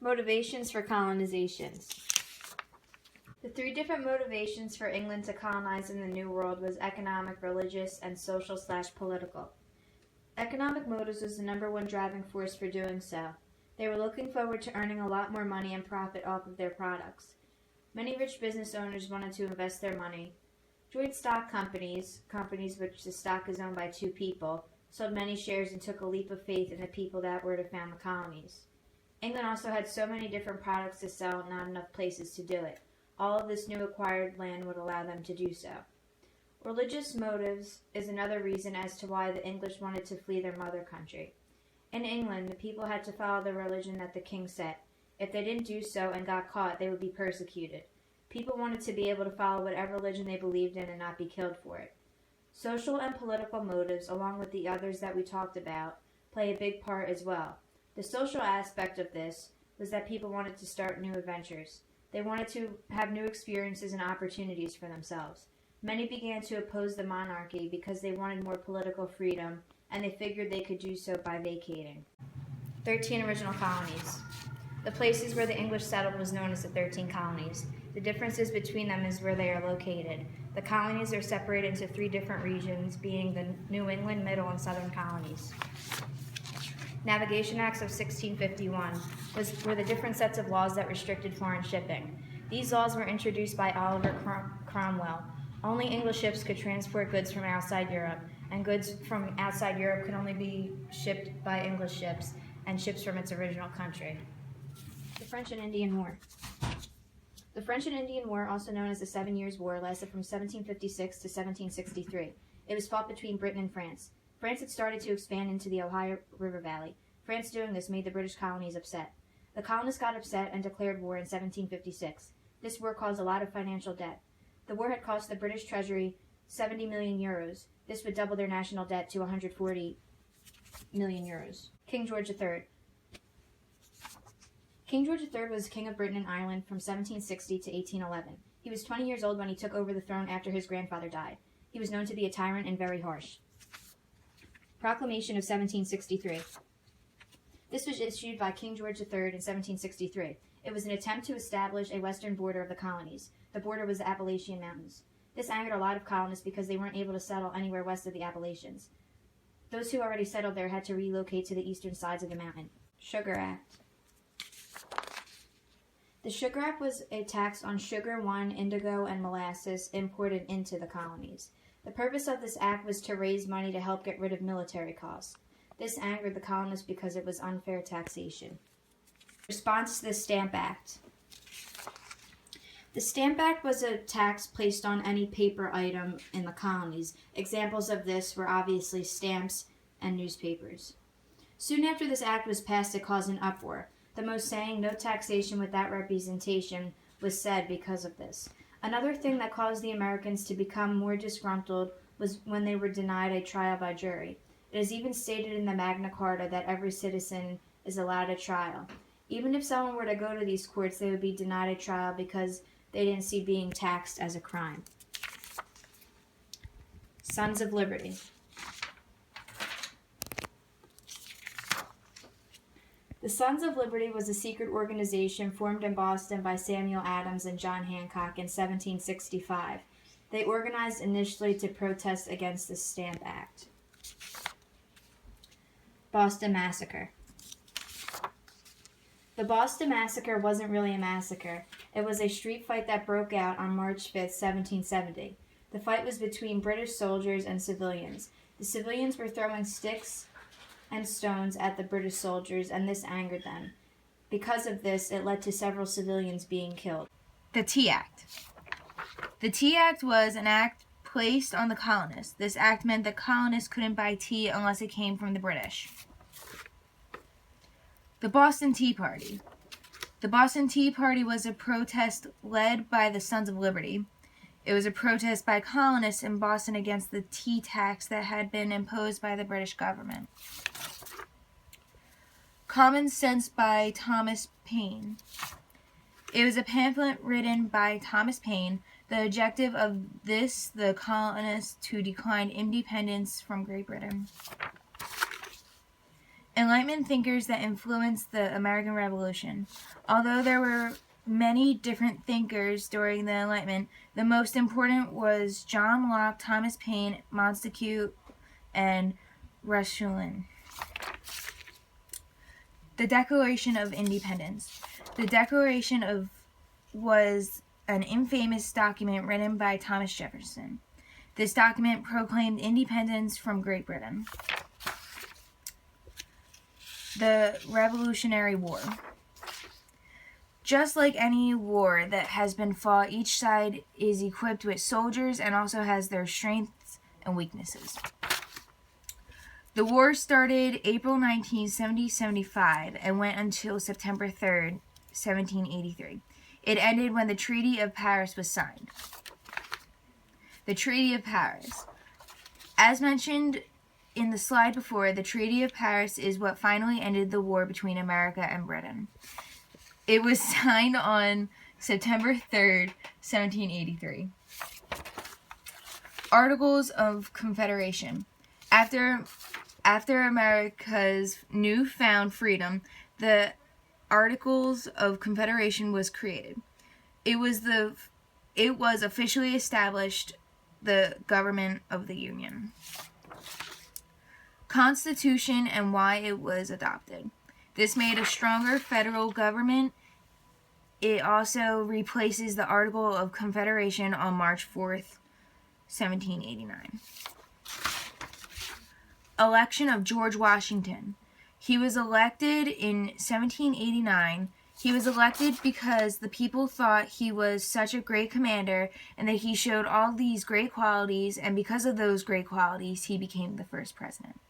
Motivations for colonizations. The three different motivations for England to colonize in the New World was economic, religious, and social/political. Economic motives was the number one driving force for doing so. They were looking forward to earning a lot more money and profit off of their products. Many rich business owners wanted to invest their money. Joint stock companies which the stock is owned by two people, sold many shares and took a leap of faith in the people that were to found the colonies. England also had so many different products to sell and not enough places to do it. All of this new acquired land would allow them to do so. Religious motives is another reason as to why the English wanted to flee their mother country. In England, the people had to follow the religion that the king set. If they didn't do so and got caught, they would be persecuted. People wanted to be able to follow whatever religion they believed in and not be killed for it. Social and political motives, along with the others that we talked about, play a big part as well. The social aspect of this was that people wanted to start new adventures. They wanted to have new experiences and opportunities for themselves. Many began to oppose the monarchy because they wanted more political freedom, and they figured they could do so by vacating. 13 original colonies. The places where the English settled was known as the 13 colonies. The differences between them is where they are located. The colonies are separated into three different regions, being the New England, Middle, and Southern colonies. Navigation Acts of 1651 were the different sets of laws that restricted foreign shipping. These laws were introduced by Oliver Cromwell. Only English ships could transport goods from outside Europe, and goods from outside Europe could only be shipped by English ships and ships from its original country. The French and Indian War. The French and Indian War, also known as the 7 Years' War, lasted from 1756 to 1763. It was fought between Britain and France. France had started to expand into the Ohio River Valley. France doing this made the British colonies upset. The colonists got upset and declared war in 1756. This war caused a lot of financial debt. The war had cost the British Treasury 70 million euros. This would double their national debt to 140 million euros. King George III. King George III was King of Britain and Ireland from 1760 to 1811. He was 20 years old when he took over the throne after his grandfather died. He was known to be a tyrant and very harsh. Proclamation of 1763. This was issued by King George III in 1763. It was an attempt to establish a western border of the colonies. The border was the Appalachian Mountains. This angered a lot of colonists because they weren't able to settle anywhere west of the Appalachians. Those who already settled there had to relocate to the eastern sides of the mountain. Sugar Act. The Sugar Act was a tax on sugar, wine, indigo, and molasses imported into the colonies. The purpose of this act was to raise money to help get rid of military costs. This angered the colonists because it was unfair taxation. Response to the Stamp Act. The Stamp Act was a tax placed on any paper item in the colonies. Examples of this were obviously stamps and newspapers. Soon after this act was passed, it caused an uproar. The most saying, "No taxation without representation," was said because of this. Another thing that caused the Americans to become more disgruntled was when they were denied a trial by jury. It is even stated in the Magna Carta that every citizen is allowed a trial. Even if someone were to go to these courts, they would be denied a trial because they didn't see being taxed as a crime. Sons of Liberty. The Sons of Liberty was a secret organization formed in Boston by Samuel Adams and John Hancock in 1765. They organized initially to protest against the Stamp Act. Boston Massacre. The Boston Massacre wasn't really a massacre. It was a street fight that broke out on March 5, 1770. The fight was between British soldiers and civilians. The civilians were throwing sticks and stones at the British soldiers, and this angered them. Because of this, it led to several civilians being killed. The Tea Act. The Tea Act was an act placed on the colonists. This act meant that colonists couldn't buy tea unless it came from the British. The Boston Tea Party. The Boston Tea Party was a protest led by the Sons of Liberty. It was a protest by colonists in Boston against the tea tax that had been imposed by the British government. Common Sense by Thomas Paine. It was a pamphlet written by Thomas Paine. The objective of this, the colonists to decline independence from Great Britain. Enlightenment thinkers that influenced the American Revolution. Although there were many different thinkers during the Enlightenment, the most important was John Locke, Thomas Paine, Montesquieu, and Ruskin. The Declaration of Independence. The Declaration was an infamous document written by Thomas Jefferson. This document proclaimed independence from Great Britain. The Revolutionary War. Just like any war that has been fought, each side is equipped with soldiers and also has their strengths and weaknesses. The war started April 19, 1775 and went until September 3rd, 1783. It ended when the Treaty of Paris was signed. The Treaty of Paris. As mentioned in the slide before, the Treaty of Paris is what finally ended the war between America and Britain. It was signed on September 3rd, 1783. Articles of Confederation. After America's newfound freedom, the Articles of Confederation was created. It was officially established the government of the Union. Constitution and why it was adopted. This made a stronger federal government. It also replaces the Article of Confederation on March 4th, 1789. Election of George Washington. He was elected in 1789. He was elected because the people thought he was such a great commander and that he showed all these great qualities, and because of those great qualities, he became the first president.